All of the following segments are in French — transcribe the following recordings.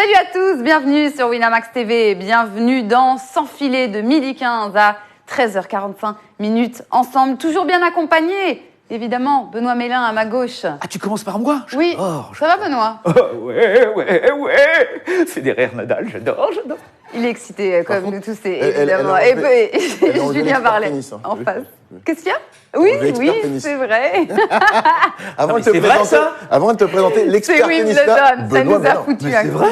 Salut à tous, bienvenue sur Winamax TV, bienvenue dans Sans filet de 12h15 à 13h45 ensemble, toujours bien accompagnés. Évidemment, Benoît Mélin à ma gauche. Ah, tu commences par moi? Oui, ça va Benoît? Ouais. Federer, Nadal, j'adore. Il est excité, comme nous tous, évidemment. Elle Et Julien Barlet en face. Qu'est-ce qu'il y a? Oui, c'est vrai. Avant de te présenter l'expert c'est tennisista, Wimbledon, ça nous a foutu un coup.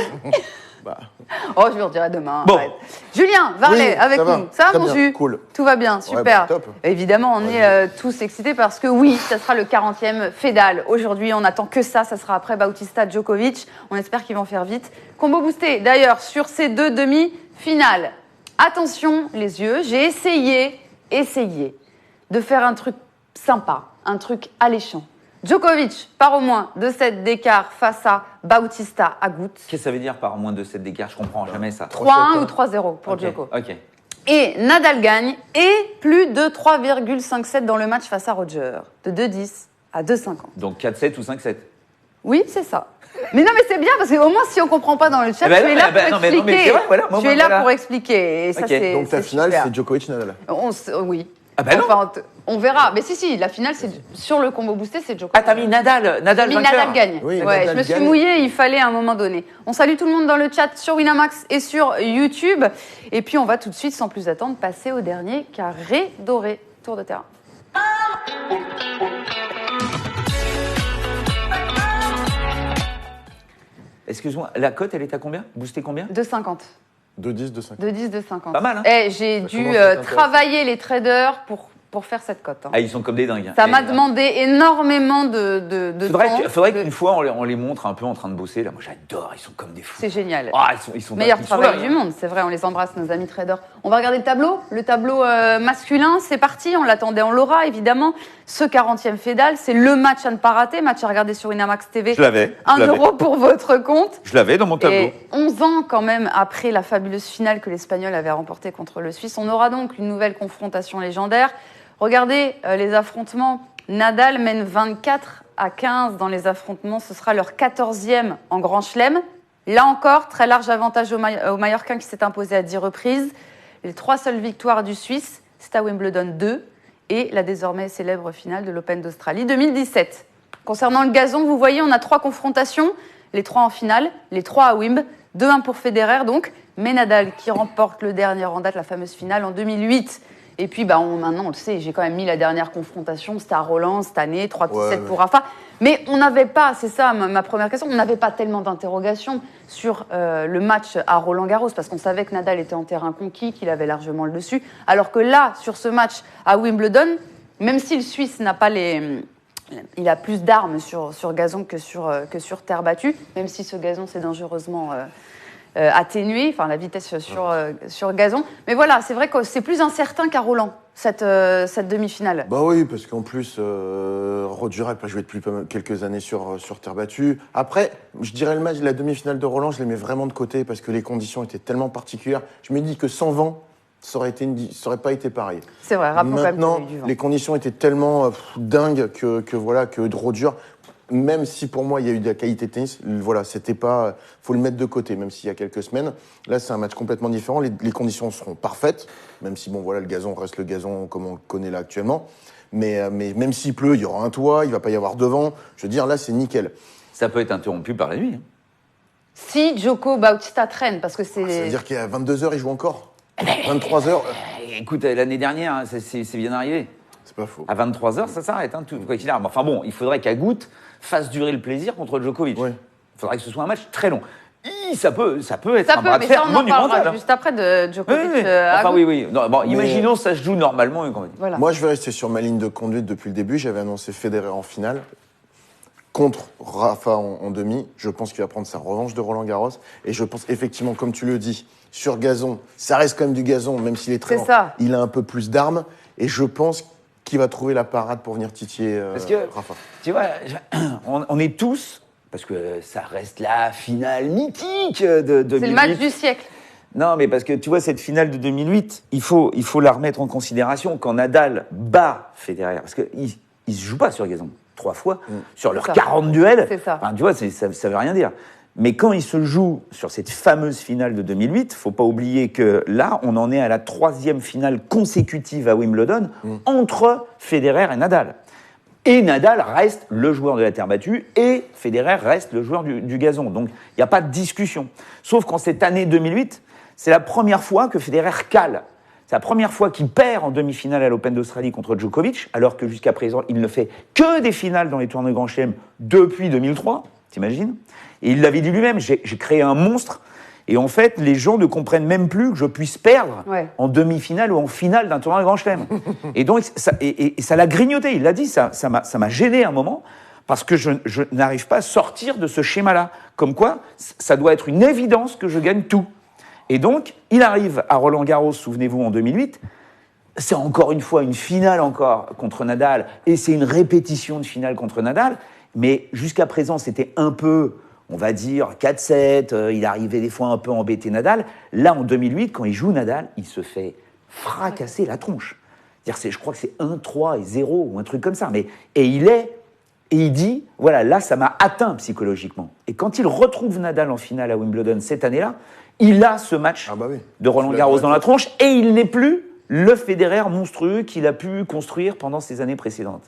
Oh, je lui redirai demain. Bon. Arrête. Julien, Varlet, avec nous. Ça va, mon jus? Cool. Tout va bien, super. Top. Évidemment, on est tous excités parce que oui, ça sera le 40e Fedal. Aujourd'hui, on n'attend que ça. Ça sera après Bautista Djokovic. On espère qu'ils vont faire vite. Combo boosté, d'ailleurs, sur ces deux demi-finales. Attention, les yeux. J'ai essayé de faire un truc sympa, un truc alléchant. Djokovic part au moins 2-7 d'écart face à Bautista Agut. Qu'est-ce que ça veut dire par moins de 7 d'écart? Je comprends jamais ça. 3-1 ou 3-0 pour Djoko. Ok. Et Nadal gagne et plus de 3,57 dans le match face à Roger. De 2-10 à 2,50. Donc 4-7 ou 5-7? Oui, c'est ça. Mais non, mais c'est bien parce qu'au moins, si on ne comprend pas dans le chat, tu es là pour expliquer. Tu es là pour expliquer. Et ça, c'est Donc ta finale, super. c'est Djokovic-Nadal. Oui. Ah ben non. Enfin, on verra. Mais si, la finale, c'est sur le combo boosté, c'est Djokovic. Ah, t'as mis Nadal Nadal vainqueur. gagne. Oui, ouais, Nadal je me suis gagne. mouillée, il fallait à un moment donné. On salue tout le monde dans le chat sur Winamax et sur YouTube. Et puis, on va tout de suite, sans plus attendre, passer au dernier carré doré. Tour de terrain. Excuse-moi, la cote, elle est à combien? Boosté combien? 2,50. 2-10, 2-5. 2,10, 2,50. Pas mal, hein? J'ai dû commence à t'intéresser. travailler les traders pour faire cette cote. Hein. Ah, ils sont comme des dingues. Hein. Ça m'a demandé énormément de temps. Faudrait qu'une fois, on les montre un peu en train de bosser. Là, moi, j'adore, ils sont comme des fous. C'est génial. Ah, ils sont Meilleur ils sont travail là, du hein. monde, c'est vrai, on les embrasse, nos amis traders. On va regarder le tableau masculin, c'est parti, on l'attendait, on l'aura évidemment. Ce 40e Fedal, c'est le match à ne pas rater, match à regarder sur Winamax TV. Je l'avais. 1 euro pour votre compte. Je l'avais dans mon tableau. Et 11 ans quand même après la fabuleuse finale que l'Espagnol avait remportée contre le Suisse, on aura donc une nouvelle confrontation légendaire. Regardez les affrontements, Nadal mène 24-15 dans les affrontements, ce sera leur 14e en Grand Chelem. Là encore, très large avantage au Mallorquin qui s'est imposé à 10 reprises. Les 3 seules victoires du Suisse, c'est à Wimbledon 2 et la désormais célèbre finale de l'Open d'Australie 2017. Concernant le gazon, vous voyez, on a 3 confrontations, les 3 en finale, les 3 à Wimb, 2-1 pour Federer donc, mais Nadal qui remporte le dernier en date, la fameuse finale en 2008. Et puis maintenant, on le sait, j'ai quand même mis la dernière confrontation, c'était à Roland cette année, 3-7 pour Rafa. Mais on n'avait pas, c'est ça ma première question, on n'avait pas tellement d'interrogations sur le match à Roland-Garros, parce qu'on savait que Nadal était en terrain conquis, qu'il avait largement le dessus. Alors que là, sur ce match à Wimbledon, même si le Suisse n'a pas il a plus d'armes sur gazon que sur terre battue, même si ce gazon c'est dangereusement atténué, enfin la vitesse sur gazon. Mais voilà, c'est vrai que c'est plus incertain qu'à Roland, cette demi-finale. Bah oui, parce qu'en plus, Roger n'a pas joué depuis quelques années sur terre battue. Après, je dirais le match de la demi-finale de Roland, je les mets vraiment de côté parce que les conditions étaient tellement particulières. Je me dis que sans vent, ça aurait pas été pareil. C'est vrai, rappelons quand même Maintenant, qu'il y a eu du vent. les conditions étaient tellement dingues que Roger, même si pour moi il y a eu de la qualité de tennis, voilà, c'était pas, faut le mettre de côté, même s'il y a quelques semaines. Là, c'est un match complètement différent. Les conditions seront parfaites, même si bon, voilà, le gazon reste le gazon comme on le connaît là actuellement. Mais même s'il pleut, il y aura un toit, il va pas y avoir de vent. Je veux dire, là, c'est nickel. Ça peut être interrompu par la nuit. Hein. Si Djoko Bautista traîne, parce que c'est... Ça veut dire qu'à 22h, il joue encore. 23h, Écoute, l'année dernière, hein, c'est bien arrivé. c'est pas faux. À 23h, ça s'arrête, hein, tout, quoi qu'il arrive. Enfin bon, il faudrait qu'Agut fasse durer le plaisir contre Djokovic. Oui. Il faudrait que ce soit un match très long. Ça peut être Ça un peut, bras de mais fer ça on en monumental. parlera Hein. juste après de Djokovic. Oui. Enfin Agut. oui. Non, bon, imaginons ça se joue normalement. Voilà. Moi, je vais rester sur ma ligne de conduite depuis le début. J'avais annoncé Federer en finale contre Rafa en demi. Je pense qu'il va prendre sa revanche de Roland-Garros. Et je pense effectivement, comme tu le dis, sur gazon, ça reste quand même du gazon, même s'il est très lent. ça. Il a un peu plus d'armes. Et je pense qu'il va trouver la parade pour venir titiller Parce que, Rafa. tu vois, on est tous, parce que ça reste la finale mythique de 2008. C'est le match du siècle. Non, mais parce que tu vois, cette finale de 2008, il faut la remettre en considération quand Nadal bat Federer. Parce qu'il ne se joue pas sur gazon 3 fois, sur leurs ça. 40 duels. C'est ça. Enfin, tu vois, ça ne veut rien dire. Mais quand il se joue sur cette fameuse finale de 2008, faut pas oublier que là, on en est à la 3e finale consécutive à Wimbledon entre Federer et Nadal. Et Nadal reste le joueur de la terre battue et Federer reste le joueur du gazon. Donc, il n'y a pas de discussion. Sauf qu'en cette année 2008, c'est la première fois que Federer cale. C'est la première fois qu'il perd en demi-finale à l'Open d'Australie contre Djokovic, alors que jusqu'à présent, il ne fait que des finales dans les tournois Grand Chelem depuis 2003, t'imagines ? Et il l'avait dit lui-même, j'ai créé un monstre, et en fait, les gens ne comprennent même plus que je puisse perdre en demi-finale ou en finale d'un tournoi Grand Chelem. Et donc, ça l'a grignoté, il l'a dit, ça m'a gêné un moment, parce que je n'arrive pas à sortir de ce schéma-là. Comme quoi, ça doit être une évidence que je gagne tout. Et donc, il arrive à Roland-Garros, souvenez-vous, en 2008. C'est encore une fois une finale encore contre Nadal, et c'est une répétition de finale contre Nadal. Mais jusqu'à présent, c'était un peu, on va dire, 4-7. Il arrivait des fois un peu embêter Nadal. Là, en 2008, quand il joue Nadal, il se fait fracasser la tronche. C'est-à-dire, je crois que c'est 1-3 et 0 ou un truc comme ça. Et il dit, voilà, là, ça m'a atteint psychologiquement. Et quand il retrouve Nadal en finale à Wimbledon cette année-là, il a ce match de Roland-Garros dans la tronche et il n'est plus le Federer monstrueux qu'il a pu construire pendant ces années précédentes.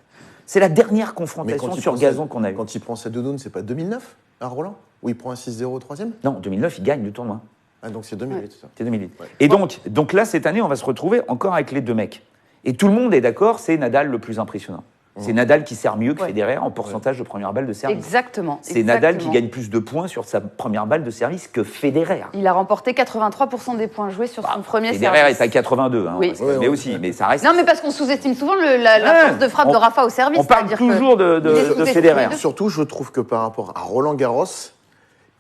C'est la dernière confrontation sur gazon qu'on a eue. Quand il prend sa doudoune, c'est pas 2009 à Roland où il prend un 6-0 au 3e ? Non, 2009, il gagne le tournoi. Ah, donc c'est 2008, c'est ça. C'est 2008. Ouais. Et donc là, cette année, on va se retrouver encore avec les deux mecs. Et tout le monde est d'accord, c'est Nadal le plus impressionnant. C'est Nadal qui sert mieux que Federer en pourcentage de première balle de service. Exactement. C'est Nadal qui gagne plus de points sur sa première balle de service que Federer. Il a remporté 83% des points joués sur son premier Federer service. est à 82, hein, mais aussi, mais ça reste... Non, mais parce qu'on sous-estime souvent la force de frappe de Rafa au service. On parle toujours de Federer. Surtout, je trouve que par rapport à Roland-Garros,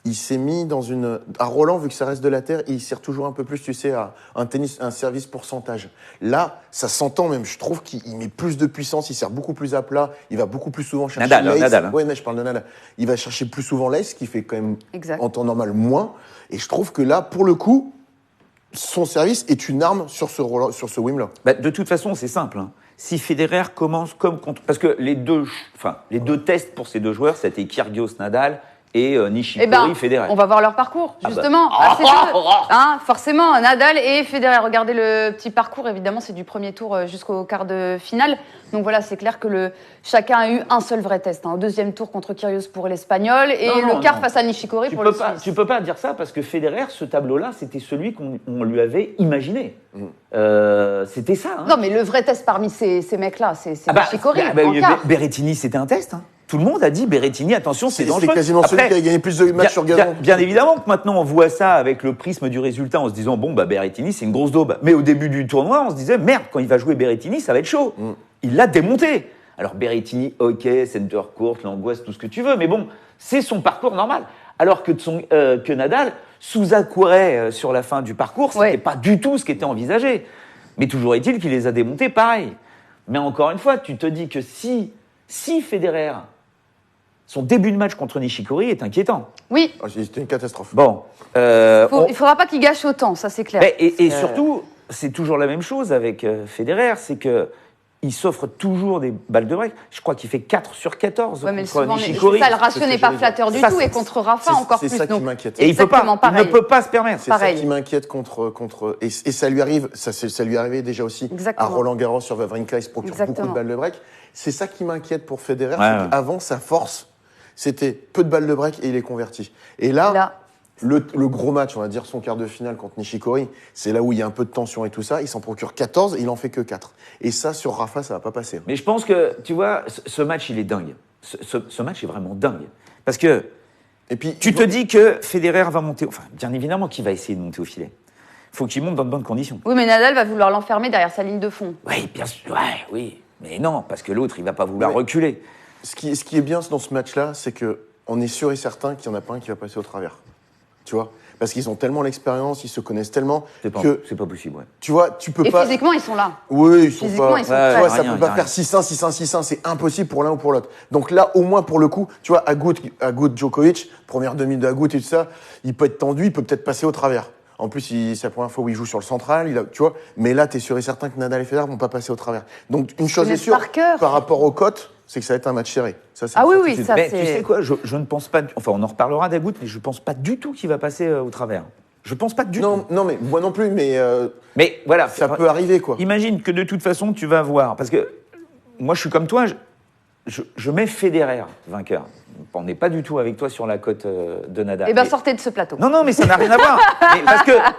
il s'est mis dans une... À Roland, vu que ça reste de la terre, il sert toujours un peu plus, tu sais, à un service pourcentage. Là, ça s'entend même. Je trouve qu'il met plus de puissance, il sert beaucoup plus à plat, il va beaucoup plus souvent chercher l'ace. Nadal. Oui, mais je parle de Nadal. Il va chercher plus souvent l'ace, ce qui fait quand même, en temps normal, moins. Et je trouve que là, pour le coup, son service est une arme sur ce Wimbledon. De toute façon, c'est simple. Hein. Si Federer commence comme contre... Parce que les deux tests pour ces deux joueurs, c'était Kyrgios-Nadal et Nishikori, Federer. On va voir leur parcours, justement. Forcément, Nadal et Federer. Regardez le petit parcours, évidemment, c'est du premier tour jusqu'au quart de finale. Donc voilà, c'est clair que chacun a eu un seul vrai test. Au deuxième tour contre Kyrgios pour l'Espagnol et le quart face à Nishikori pour le Suisse. Tu peux pas dire ça parce que Federer, ce tableau-là, c'était celui qu'on lui avait imaginé. C'était ça. Hein. Non, mais le vrai test parmi ces mecs-là, c'est Nishikori. Berrettini, c'était un test. Hein. Tout le monde a dit Berrettini, attention, c'est dangereux. C'est quasiment celui qui a gagné plus de matchs sur gazon. Bien évidemment que maintenant on voit ça avec le prisme du résultat en se disant Berrettini c'est une grosse daube. Mais au début du tournoi, on se disait merde, quand il va jouer Berrettini, ça va être chaud. Il l'a démonté. Alors Berrettini, ok, center court, l'angoisse, tout ce que tu veux, mais bon, c'est son parcours normal. Alors que Nadal sous-accourait sur la fin du parcours, c'était pas du tout ce qui était envisagé. Mais toujours est-il qu'il les a démontés pareil. Mais encore une fois, tu te dis que si Federer, son début de match contre Nishikori est inquiétant. Oui. C'était une catastrophe. Bon. Il ne faudra pas qu'il gâche autant, ça c'est clair. Et surtout, c'est toujours la même chose avec Federer, c'est qu'il s'offre toujours des balles de break. Je crois qu'il fait 4 sur 14 contre Nishikori. Ça, le ratio n'est pas flatteur du tout, et contre Rafa encore plus. C'est ça qui m'inquiète. Et il ne peut pas se permettre. C'est ça qui m'inquiète contre et ça lui arrive, ça lui arrivait déjà aussi à Roland-Garros sur Wawrinka, il se procure beaucoup de balles de break. C'est ça qui m'inquiète pour Federer, c'est qu'avant, sa force, c'était peu de balles de break et il est converti. Et là le gros match, on va dire son quart de finale contre Nishikori, c'est là où il y a un peu de tension et tout ça. Il s'en procure 14 et il en fait que 4. Et ça, sur Rafa, ça va pas passer. Mais je pense que, tu vois, ce match, il est dingue. Ce match est vraiment dingue. Parce que tu te dis que Federer va monter... Enfin, bien évidemment qu'il va essayer de monter au filet. Il faut qu'il monte dans de bonnes conditions. Oui, mais Nadal va vouloir l'enfermer derrière sa ligne de fond. Oui, bien sûr. Oui. Mais non, parce que l'autre, il va pas vouloir reculer. Ce qui est bien dans ce match-là, c'est qu'on est sûr et certain qu'il y en a pas un qui va passer au travers. Tu vois, parce qu'ils ont tellement l'expérience, ils se connaissent tellement c'est pas possible. Ouais. Tu vois, tu peux pas. Et physiquement, ils sont là. Oui, ils sont physiquement, pas. Ils sont prêts. Tu vois, ça peut pas faire 6-1, 6-1, 6-1. C'est impossible pour l'un ou pour l'autre. Donc là, au moins pour le coup, tu vois, Agut Djokovic, première demi de Agut et tout ça, il peut être tendu, il peut peut-être passer au travers. En plus, c'est la première fois où il joue sur le central, tu vois. Mais là, tu es sûr et certain que Nadal et Federer vont pas passer au travers. Donc, une chose est sûre, par rapport aux cotes, c'est que ça va être un match serré. Ça, c'est oui, certitude. ça Mais c'est... tu sais quoi, je ne pense pas. Enfin, on en reparlera d'Agout, mais je pense pas du tout qu'il va passer au travers. Je pense pas du tout. Non, mais moi non plus, mais Mais voilà. ça peut arriver, quoi. Imagine que de toute façon, tu vas voir. Parce que moi, je suis comme toi, je mets Federer vainqueur. On n'est pas du tout avec toi sur la cote de Nadal. Eh bien, sortez de ce plateau. Non, mais ça n'a rien à voir. Mais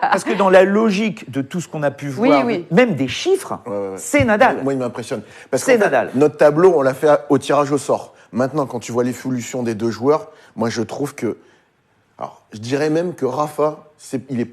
parce que dans la logique de tout ce qu'on a pu voir, oui. même des chiffres, Ouais. c'est Nadal. Moi, il m'impressionne. Parce C'est qu'en fait, Nadal. notre tableau, on l'a fait au tirage au sort. Maintenant, quand tu vois l'évolution des deux joueurs, moi, je trouve que... Alors, je dirais même que Rafa, il est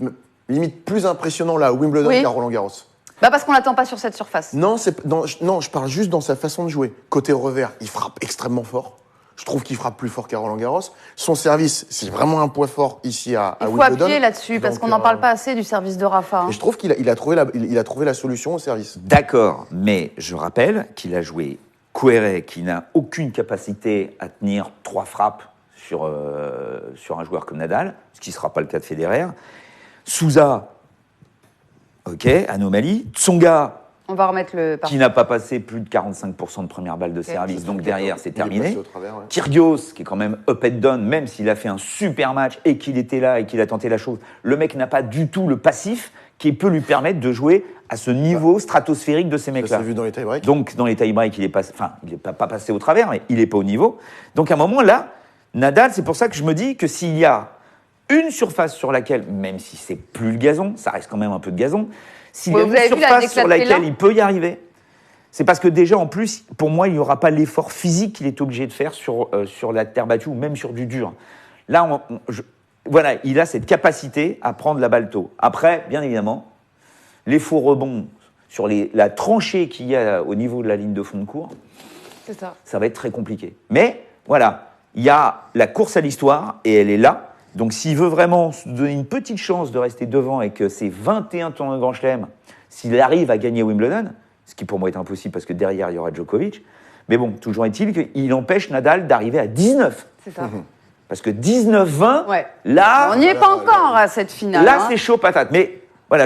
limite plus impressionnant là à Wimbledon qu'à Roland-Garros. Parce qu'on l'attend pas sur cette surface. Non, je parle juste dans sa façon de jouer. Côté revers, il frappe extrêmement fort. Je trouve qu'il frappe plus fort qu'à Roland-Garros. Son service, c'est vraiment un point fort ici à Il faut Wimbledon. appuyer là-dessus, parce qu'on n'en parle pas assez du service de Rafa. Et je trouve qu'il a trouvé la solution au service. D'accord, mais je rappelle qu'il a joué Querrey, qui n'a aucune capacité à tenir 3 frappes sur un joueur comme Nadal, ce qui ne sera pas le cas de Federer. Souza, ok, anomalie. Tsonga, On va remettre le... qui n'a pas passé plus de 45% de première balle de service, donc derrière, c'est Il est terminé. passé au travers, ouais. Kyrgios, qui est quand même up and down, même s'il a fait un super match et qu'il était là et qu'il a tenté la chose, le mec n'a pas du tout le passif qui peut lui permettre de jouer à ce niveau stratosphérique de ces Ça mecs-là. s'est vu dans les tie-breaks. Donc, dans les tie-breaks, il n'est pas passé au travers, mais il n'est pas au niveau. Donc, à un moment, là, Nadal, c'est pour ça que je me dis que s'il y a une surface sur laquelle, même si c'est plus le gazon, ça reste quand même un peu de gazon, s'il y a Vous une avez vu la surface déclate sur laquelle Pélan il peut y arriver, c'est parce que déjà, en plus, pour moi, il n'y aura pas l'effort physique qu'il est obligé de faire sur la terre battue ou même sur du dur. Là, voilà, il a cette capacité à prendre la balle tôt. Après, bien évidemment, les faux rebonds sur la tranchée qu'il y a au niveau de la ligne de fond de cours, C'est ça. ça va être très compliqué. Mais voilà, il y a la course à l'histoire et elle est là. Donc s'il veut vraiment se donner une petite chance de rester devant et que c'est 21 tournois de Grand Chelem, s'il arrive à gagner Wimbledon, ce qui pour moi est impossible parce que derrière il y aura Djokovic, mais bon, toujours est-il qu'il empêche Nadal d'arriver à 19. C'est ça. Parce que 19-20, Ouais. là... On n'y est pas encore à cette finale. Là, c'est chaud patate. Mais voilà,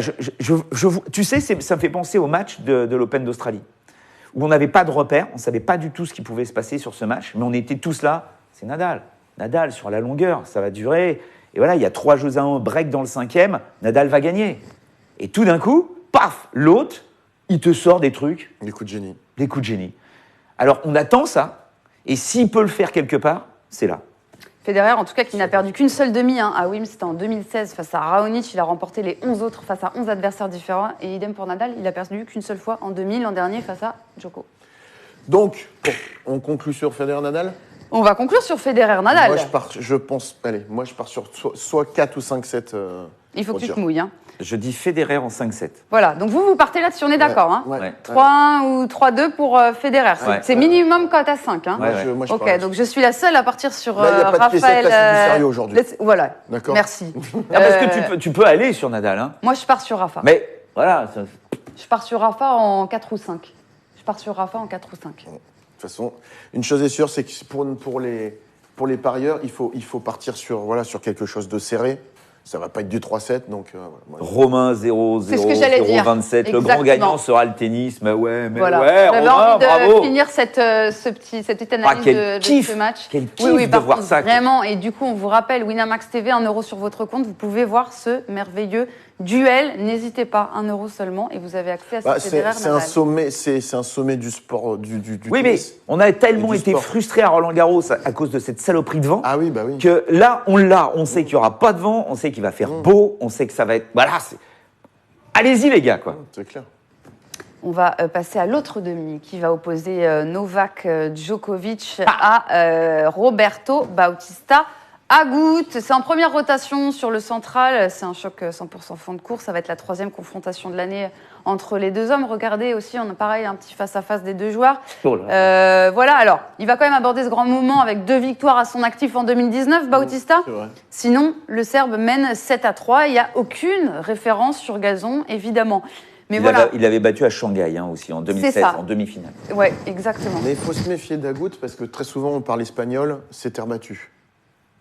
tu sais, ça me fait penser au match de l'Open d'Australie, où on n'avait pas de repères, on ne savait pas du tout ce qui pouvait se passer sur ce match, mais on était tous là, c'est Nadal. Nadal, sur la longueur, ça va durer. Et voilà, il y a 3-1, break dans le 5e, Nadal va gagner. Et tout d'un coup, paf, l'autre, il te sort des trucs. Des coups de génie. Des coups de génie. Alors, on attend ça, et s'il peut le faire quelque part, c'est là. Federer, en tout cas, qui n'a perdu qu'une seule demi à Wimbledon, c'était en 2016 face à Raonic. Il a remporté les 11 autres face à 11 adversaires différents. Et idem pour Nadal, il a perdu qu'une seule fois en demi l'an dernier face à Djoko. Donc, on conclut sur Federer-Nadal. On va conclure sur Federer-Nadal. Moi, je pars sur soit 4 ou 5-7. Il faut que tu te Roger. mouilles. Je dis Federer en 5-7. Voilà, donc vous partez là-dessus, on est d'accord. Hein. Ouais. 3-1 ou 3-2 pour Federer. Ouais. C'est minimum cote à 5. Hein. Ouais. Moi, je Ok, pars donc je suis la seule à partir sur Là, il y a pas de spécial, Raphaël. là, c'est du sérieux aujourd'hui. Voilà, D'accord. merci. Ah, parce que tu peux aller sur Nadal, hein. Moi, je pars sur Rafa. Mais voilà, Je pars sur Rafa en 4 ou 5. Je pars sur Rafa en 4 ou 5. De toute façon, une chose est sûre, c'est que pour les parieurs, il faut partir sur quelque chose de serré. Ça va pas être du 3-7, donc voilà. Romain 0-0, C'est ce que j'allais dire. 0-27. Le grand Exactement. gagnant sera le tennis. Mais ouais, Voilà. ouais, J'avais Romain, envie de bravo. finir cette petite analyse quel de kiff. ce match. Quel kiff de par voir contre, ça. Vraiment, et du coup, on vous rappelle, Winamax TV, 1 € sur votre compte. Vous pouvez voir ce merveilleux duel. N'hésitez pas, 1 € seulement, et vous avez accès à ce Federer c'est un sommet, c'est un sommet du sport du Oui, mais tennis. on a tellement Et du été sport. frustrés à Roland-Garros à cause de cette saloperie de vent. Ah oui, bah oui. Que là, on sait qu'il n'y aura pas de vent, on sait qu'il va faire beau, on sait que ça va être... Voilà, allez-y les gars, quoi. C'est clair. On va passer à l'autre demi qui va opposer Novak Djokovic à Roberto Bautista Agut. C'est en première rotation sur le central. C'est un choc 100% fond de course. Ça va être la 3e confrontation de l'année entre les deux hommes. Regardez aussi, on a pareil un petit face-à-face des deux joueurs. Oh là. Voilà, alors, il va quand même aborder ce grand moment avec 2 victoires à son actif en 2019, Bautista. C'est vrai. Sinon, le Serbe mène 7-3. Il n'y a aucune référence sur gazon, évidemment. Mais voilà. Il avait battu à Shanghai aussi, en 2016, ça. en demi-finale. Ouais, exactement. Mais il faut se méfier d'Agut parce que très souvent on parle espagnol, c'est terre battue.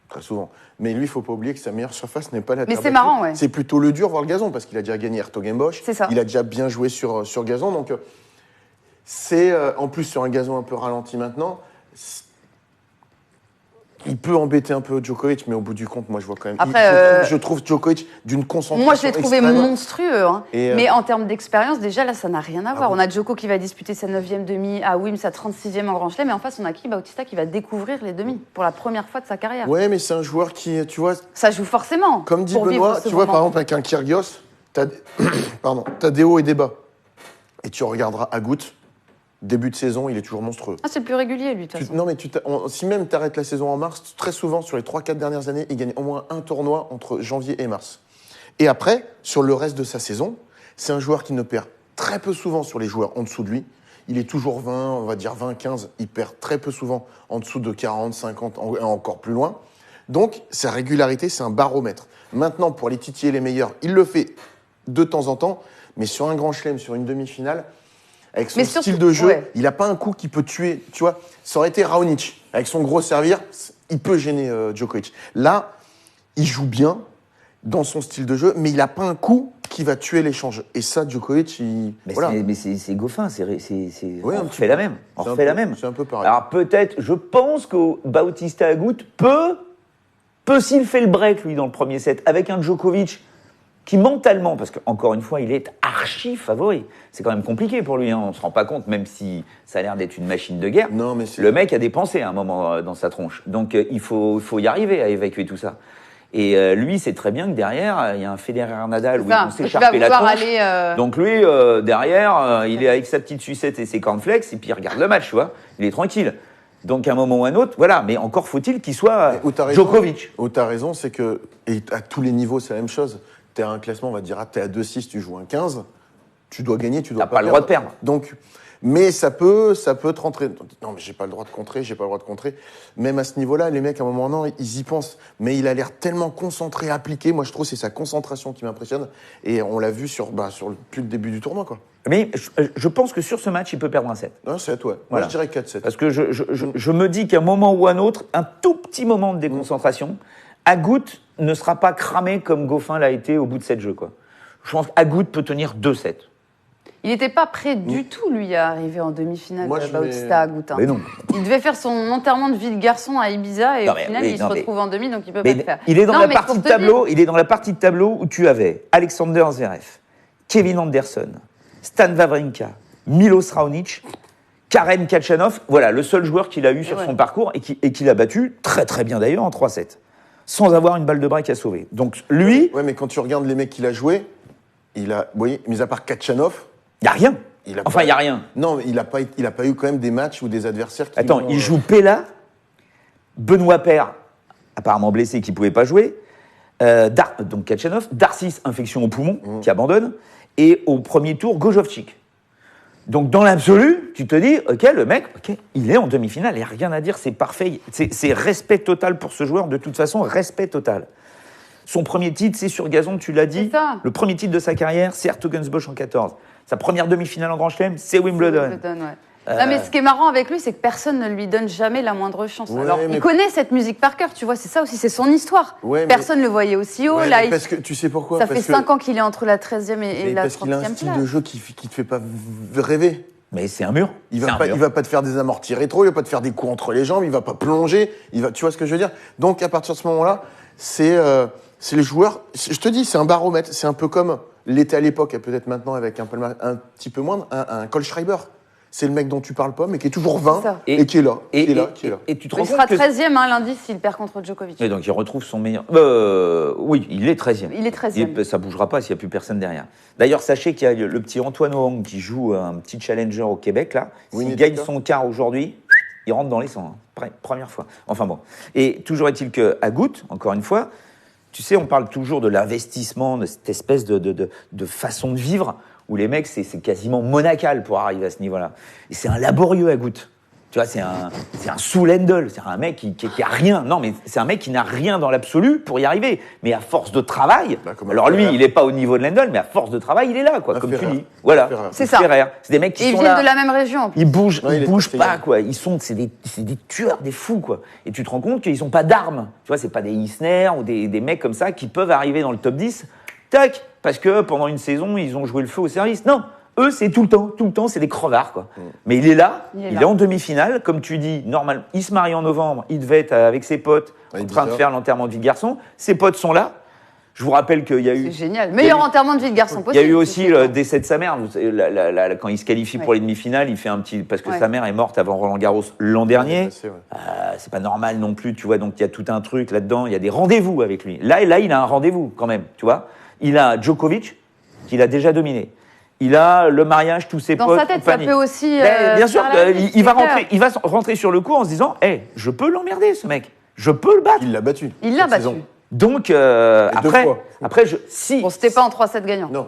Très souvent. Mais lui, il ne faut pas oublier que sa meilleure surface n'est pas la Mais terre c'est battue. marrant, ouais. C'est plutôt le dur, voire le gazon, parce qu'il a déjà gagné Hertogenbosch. C'est ça. Il a déjà bien joué sur gazon. Donc, c'est en plus sur un gazon un peu ralenti maintenant. Il peut embêter un peu Djokovic, mais au bout du compte, moi, je vois quand même. Après, je trouve Djokovic d'une concentration. Moi, je l'ai trouvé extrême. monstrueux. Hein. Et, mais en termes d'expérience, déjà, là, ça n'a rien à voir. bon On a Djoko qui va disputer sa 9e demi à Wim, sa 36e en Grand Chelem. Et en face, on a qui Bautista qui va découvrir les demi pour la première fois de sa carrière. Ouais, mais c'est un joueur qui, tu vois. Ça joue forcément. Comme dit pour vivre Benoît, ce tu vois, moment. par exemple, avec un Kyrgios, t'as des hauts et des bas. Et tu regarderas Agut, début de saison, il est toujours monstrueux. Ah, c'est le plus régulier, lui, de toute façon. Non, mais si même tu arrêtes la saison en mars, très souvent, sur les 3-4 dernières années, il gagne au moins un tournoi entre janvier et mars. Et après, sur le reste de sa saison, c'est un joueur qui ne perd très peu souvent sur les joueurs en dessous de lui. Il est toujours 20, on va dire 20-15. Il perd très peu souvent en dessous de 40, 50, encore plus loin. Donc, sa régularité, c'est un baromètre. Maintenant, pour les titiller les meilleurs, il le fait de temps en temps. Mais sur un grand chelem, sur une demi-finale, avec son style de jeu, il n'a pas un coup qui peut tuer. Tu vois, ça aurait été Raonic. Avec son gros servir, il peut gêner Djokovic. Là, il joue bien dans son style de jeu, mais il n'a pas un coup qui va tuer l'échange. Et ça, Djokovic, Mais c'est Goffin, on un refait la même. On refait la même. C'est un peu pareil. Alors peut-être, je pense que Bautista Agut peut s'il fait le break, lui, dans le premier set, avec un Djokovic qui mentalement, parce qu'encore une fois, il est archi favori. C'est quand même compliqué pour lui, hein. On ne se rend pas compte, même si ça a l'air d'être une machine de guerre. Non, mais le mec a dépensé à un moment dans sa tronche. Donc il faut y arriver à évacuer tout ça. Et lui, c'est très bien que derrière, il y a un Federer-Nadal où ils vont s'écharper la tronche. Donc lui, derrière, il est avec sa petite sucette et ses cornflakes, et puis il regarde le match, tu vois. Il est tranquille. Donc à un moment ou à un autre, voilà. Mais encore faut-il qu'il soit Djokovic. Où tu as raison, c'est que, et à tous les niveaux, c'est la même chose. Tu as un classement, on va te dire, tu es à 2-6, tu joues un 15, tu dois gagner, tu dois pas le droit de perdre. Donc, mais ça peut te rentrer. Non, mais j'ai pas le droit de contrer. Même à ce niveau-là, les mecs, à un moment ou à un autre, ils y pensent. Mais il a l'air tellement concentré, appliqué. Moi, je trouve que c'est sa concentration qui m'impressionne. Et on l'a vu depuis le début du tournoi, quoi. Mais je pense que sur ce match, il peut perdre un set. Un 7, ouais. Voilà. Moi, je dirais 4-7. Parce que je me dis qu'à un moment ou à un autre, un tout petit moment de déconcentration, Agut ne sera pas cramé comme Goffin l'a été au bout de 7 jeux, quoi. Je pense qu'Agut peut tenir 2 sets. Il n'était pas prêt du tout, lui, à arriver en demi-finale, Bautista Agut. Mais non. Il devait faire son enterrement de vie de garçon à Ibiza et au final, il se retrouve en demi, donc il ne peut pas le faire. Il est dans la partie de tableau. Il est dans la partie de tableau où tu avais Alexander Zverev, Kevin Anderson, Stan Wawrinka, Milos Raonic, Karen Khachanov. Voilà, le seul joueur qu'il a eu sur son parcours et qu'il a battu très très bien d'ailleurs en 3-7, sans avoir une balle de break à sauver. Donc lui. Ouais, mais quand tu regardes les mecs qu'il a joué, vous voyez, mis à part Khachanov. Il n'y a rien. Il n'y a rien. Non, mais il n'a pas eu quand même des matchs ou des adversaires qui. Attends, il joue Pella, Benoît Paire, apparemment blessé, qui ne pouvait pas jouer, donc Khachanov, Darcis, infection au poumon, qui abandonne, et au premier tour, Gojovcik. Donc dans l'absolu, tu te dis, ok, le mec, il est en demi-finale, il n'y a rien à dire, c'est parfait. C'est respect total pour ce joueur, de toute façon, respect total. Son premier titre, c'est sur gazon, tu l'as dit. Le premier titre de sa carrière, c'est Hertogenbosch en 14. Sa première demi-finale en Grand Chelem, c'est Wimbledon. Non, mais ce qui est marrant avec lui, c'est que personne ne lui donne jamais la moindre chance. Alors, il connaît cette musique par cœur, tu vois, c'est ça aussi, c'est son histoire. Personne ne le voyait aussi haut. Là, parce que tu sais pourquoi. Ça fait 5 ans qu'il est entre la 13e et la 30e place. Parce qu'il a un style de jeu qui te fait pas rêver. Mais c'est un mur. Il va pas te faire des amortis rétro, il va pas te faire des coups entre les jambes, il va pas plonger. Tu vois ce que je veux dire? Donc, à partir de ce moment-là, c'est le joueur. Je te dis, c'est un baromètre. C'est un peu comme l'était à l'époque, et peut-être maintenant avec un petit peu moins, un Kohlschreiber. C'est le mec dont tu parles pas, mais qui est toujours 20 et qui est là. Et tu te rends il sera 13e lundi s'il perd contre Djokovic. Et donc il retrouve son meilleur. Oui, il est 13e. Il est 13e. Ça bougera pas s'il n'y a plus personne derrière. D'ailleurs, sachez qu'il y a le petit Antoine Hoang qui joue un petit challenger au Québec, là. S'il gagne son quart aujourd'hui, il rentre dans les 100. Première fois. Enfin bon. Et toujours est-il qu'à Agut, encore une fois, tu sais, on parle toujours de l'investissement, de cette espèce de façon de vivre où les mecs, c'est quasiment monacal pour arriver à ce niveau-là. Et c'est un laborieux Agut. Tu vois, c'est un sous Lendl, c'est un mec qui a rien. Non, mais c'est un mec qui n'a rien dans l'absolu pour y arriver. Mais à force de travail, alors lui, il n'est pas au niveau de Lendl, mais à force de travail, il est là, quoi, comme tu dis. Voilà, c'est ça. C'est des mecs qui sont là. Ils viennent de la même région. Ils bougent pas, quoi. C'est des tueurs, des fous, quoi. Et tu te rends compte qu'ils n'ont pas d'armes. Tu vois, c'est pas des Isner ou des mecs comme ça qui peuvent arriver dans le top 10, tac, parce que pendant une saison, ils ont joué le feu au service. Non. Eux, c'est tout le temps, c'est des crevards, quoi. Mais il est là, il est en demi-finale, comme tu dis, normal, il se marie en novembre, il devait être avec ses potes, en train de faire l'enterrement de vie de garçon, ses potes sont là. Je vous rappelle qu'il y a eu... C'est génial, meilleur enterrement de vie de garçon possible. Il y a eu aussi le décès de sa mère, quand il se qualifie pour les demi-finales, il fait un petit... Parce que sa mère est morte avant Roland-Garros l'an dernier, c'est pas normal non plus, tu vois, donc il y a tout un truc là-dedans, il y a des rendez-vous avec lui. Là, il a un rendez-vous, quand même, tu vois. Il a Djokovic, qu'il a déjà dominé. Il a le mariage, tous ses potes. Dans sa tête, ça peut aussi. Bien sûr, il va rentrer sur le coup en se disant, je peux l'emmerder, ce mec. Je peux le battre. Il l'a battu. Il l'a battu. Saison. Donc après, si. Bon, c'était pas en 3-7 gagnant. Non.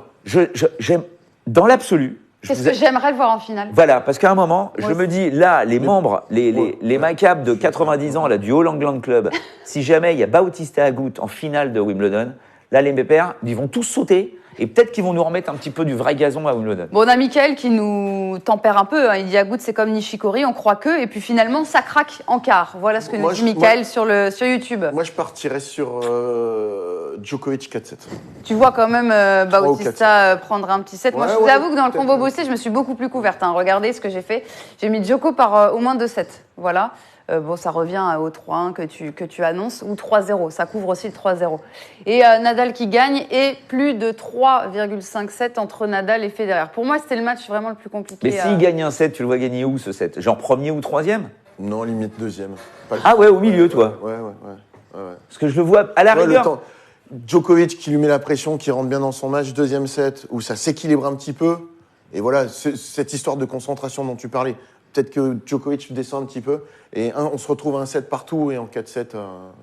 J'aime dans l'absolu. Qu'est-ce que j'aimerais le voir en finale. Voilà, parce qu'à un moment, je me dis, là, les membres, les macaques de 90 ans là, du All England Club, si jamais il y a Bautista Agut en finale de Wimbledon, là, les pépères, ils vont tous sauter. Et peut-être qu'ils vont nous remettre un petit peu du vrai gazon à Wimbledon. Bon, on a Mickaël qui nous tempère un peu. Il dit Agut, c'est comme Nishikori, on croit que. Et puis finalement, ça craque en quart. Voilà ce que nous dit Mickaël sur YouTube. Moi, je partirais sur Djokovic 4-7. Tu vois quand même Bautista prendre un petit set. Moi, je vous avoue que dans le combo boosté, je me suis beaucoup plus couverte. Regardez ce que j'ai fait. J'ai mis Djoko par au moins 2 sets. Voilà. Bon, ça revient au 3-1 que tu annonces, ou 3-0, ça couvre aussi le 3-0. Et Nadal qui gagne, et plus de 3,5 entre Nadal et Federer. Pour moi, c'était le match vraiment le plus compliqué. Mais s'il gagne un set, tu le vois gagner où, ce set? Genre premier ou troisième? Non, limite deuxième. Ah ouais, au milieu, toi? Ouais. Parce que je le vois à la rigueur. Djokovic qui lui met la pression, qui rentre bien dans son match, deuxième set, où ça s'équilibre un petit peu. Et voilà, cette histoire de concentration dont tu parlais. Peut-être que Djokovic descend un petit peu. Et on se retrouve à un set partout et en 4-7.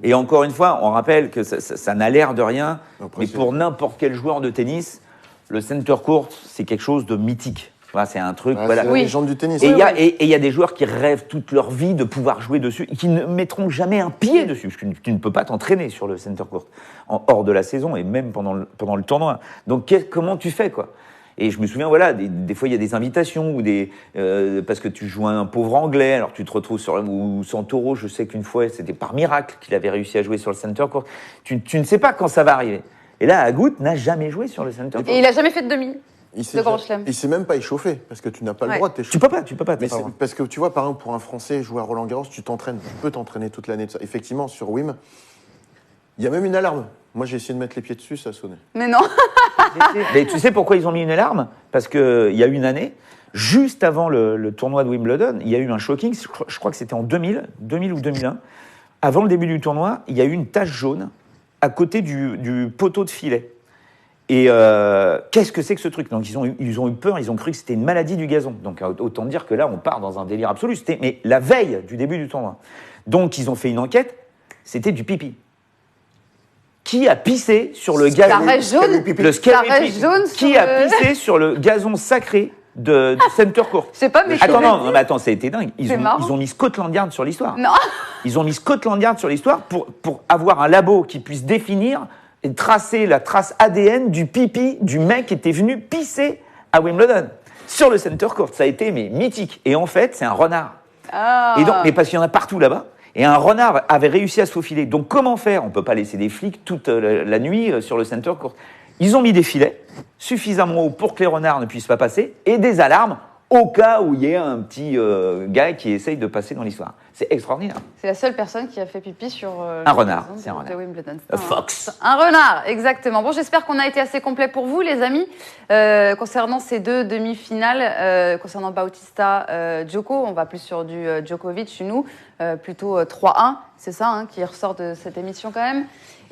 Et encore une fois, on rappelle que ça n'a l'air de rien. Mais pour n'importe quel joueur de tennis, le center court, c'est quelque chose de mythique. Voilà, c'est un truc. C'est la légende du tennis. Et il y a des joueurs qui rêvent toute leur vie de pouvoir jouer dessus et qui ne mettront jamais un pied dessus. Parce que tu ne peux pas t'entraîner sur le center court hors de la saison et même pendant le tournoi. Donc comment tu fais, quoi? Et je me souviens, voilà, des fois il y a des invitations ou parce que tu joues un pauvre anglais, alors tu te retrouves ou Santoro, je sais qu'une fois c'était par miracle qu'il avait réussi à jouer sur le center court. Tu ne sais pas quand ça va arriver. Et là, Agut n'a jamais joué sur le center court. Et il a jamais fait de demi. Il s'est même pas échauffé parce que tu n'as pas le droit de t'échauffer. Tu peux pas. Parce que tu vois, par exemple, pour un Français jouer à Roland Garros, tu peux t'entraîner toute l'année. Effectivement, sur Wim, il y a même une alarme. Moi, j'ai essayé de mettre les pieds dessus, ça a sonné. Mais non. Mais tu sais pourquoi ils ont mis une alarme? Parce qu'il y a une année, juste avant le tournoi de Wimbledon, il y a eu un shocking, je crois que c'était en 2000 ou 2001. Avant le début du tournoi, il y a eu une tache jaune à côté du poteau de filet. Et qu'est-ce que c'est que ce truc? Donc ils ont eu peur, ils ont cru que c'était une maladie du gazon. Donc autant dire que là, on part dans un délire absolu. Mais la veille du début du tournoi. Donc ils ont fait une enquête, c'était du pipi. Qui a pissé sur le gazon? Le Scary jaune. Qui a pissé sur le gazon sacré du center court? Je sais pas, mais attends, ça a été dingue. Ils ont mis Scotland Yard sur l'histoire. Non. Ils ont mis Scotland Yard sur l'histoire pour avoir un labo qui puisse définir et tracer la trace ADN du pipi du mec qui était venu pisser à Wimbledon sur le center court. Ça a été mythique. Et en fait, c'est un renard. Ah. Et donc, mais parce qu'il y en a partout là-bas. Et un renard avait réussi à se faufiler. Donc comment faire? On ne peut pas laisser des flics toute la nuit sur le center court. Ils ont mis des filets suffisamment hauts pour que les renards ne puissent pas passer et des alarmes au cas où il y ait un petit gars qui essaye de passer dans l'histoire. C'est extraordinaire. C'est la seule personne qui a fait pipi sur un renard. C'est un renard. Wimbledon. Fox. Un renard, exactement. Bon, j'espère qu'on a été assez complet pour vous, les amis, concernant ces deux demi-finales, concernant Bautista, Djoko. On va plus sur du Djokovic chez nous, plutôt 3-1. C'est ça qui ressort de cette émission quand même.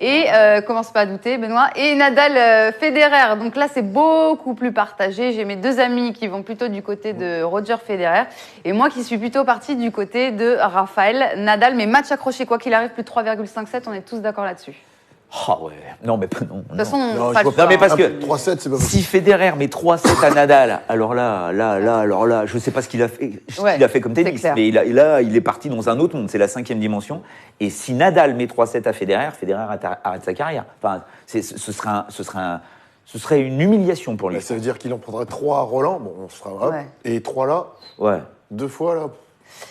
Et commence pas à douter, Benoît. Et Nadal, Federer. Donc là, c'est beaucoup plus partagé. J'ai mes deux amis qui vont plutôt du côté de Roger Federer. Et moi qui suis plutôt partie du côté de Rafael Nadal. Mais match accroché, quoi qu'il arrive, plus de 3,57. On est tous d'accord là-dessus. Ah ouais. Non, mais pas non. De toute façon, Non, on pas je le vois choix, Non, mais hein. parce que 3-7, c'est pas possible. si Federer met 3-7 à Nadal, alors là, je sais pas ce qu'il a fait, Ouais, comme c'est tennis, clair. mais là, il est parti dans un autre monde, c'est la 5e dimension. Et si Nadal met 3-7 à Federer arrête sa carrière. Enfin, ce serait une humiliation pour lui. Bah, ça veut dire qu'il en prendrait 3 à Roland, bon, on se fera hop. Ouais. Et 3 là, Ouais. 2 fois là,